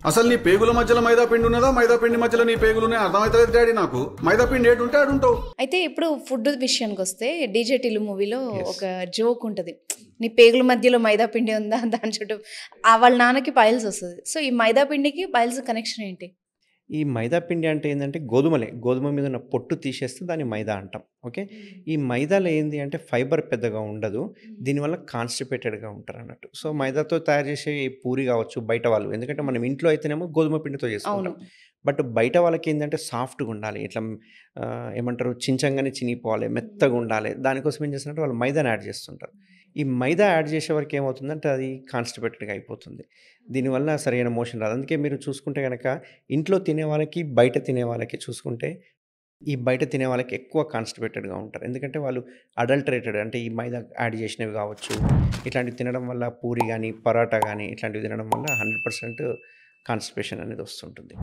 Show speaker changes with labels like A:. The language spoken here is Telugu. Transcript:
A: అసలు నీ పేగుల మధ్యలో మైదా పిండి ఉన్నదా, మైదా పిండి మధ్యలో నీ పేగులున్నాయి అర్థమవుతుంది డాడీ నాకు. మైదా పిండి ఏటు ఉంటే ఆడుంటావు.
B: అయితే ఇప్పుడు ఫుడ్ విషయానికి వస్తే డీజే టిల్లు మూవీలో ఒక జోక్ ఉంటుంది, నీ పేగుల మధ్యలో మైదా పిండి ఉందా దాని చుట్టూ వాళ్ళ నాన్నకి పైల్స్ వస్తుంది. సో ఈ మైదా పిండికి పైల్స్ కనెక్షన్ ఏంటి?
C: ఈ మైదా పిండి అంటే ఏంటంటే గోధుమలే. గోధుమ మీద ఉన్న పొట్టు తీసేస్తే దాన్ని మైదా అంటాం. ఓకే. ఈ మైదాలో ఏంది అంటే ఫైబర్ పెద్దగా ఉండదు. దీనివల్ల కాన్‌స్టిపేటెడ్‌గా ఉంటారన్నట్టు. సో, మైదాతో తయారు చేసే ఈ పూరి కావచ్చు బయట వాళ్ళు, ఎందుకంటే మనం ఇంట్లో అయితేనేమో గోధుమ పిండితో
B: అవును.
C: చేసుకుంటాం. బట్ బయట వాళ్ళకేందంటే సాఫ్ట్‌గా ఉండాలి. ఇట్లా ఏమంటారు చించంగానే చినిగిపోవాలి, మెత్తగా ఉండాలి. దానికోసం ఏం చేస్తారంటే వాళ్ళు మైదాని యాడ్ చేస్తుంటారు. ఈ మైదా యాడ్ చేసే వరకు ఏమవుతుందంటే అది కాన్‌స్టిపేటెడ్‌గా అయిపోతుంది. దీనివల్ల సరైన మోషన్ రాదు. అందుకే మీరు చూసుకుంటే గనక ఇంట్లో తినే వాళ్ళకి, బయట తినే వాళ్ళకి చూసుకుంటే ఈ బయట తినే వాళ్ళకి ఎక్కువ కాన్‌స్టిపేటెడ్‌గా ఉంటారు. ఎందుకంటే వాళ్ళు అడల్టరేటెడ్ అంటే ఈ మైదా యాడ్ చేసినవి కావచ్చు. ఇట్లాంటివి తినడం వల్ల పూరి గాని, పరాటా గాని ఇట్లాంటివి తినడం వల్ల 100% కాన్‌స్టిపేషన్ అనేది వస్తుంటుంది.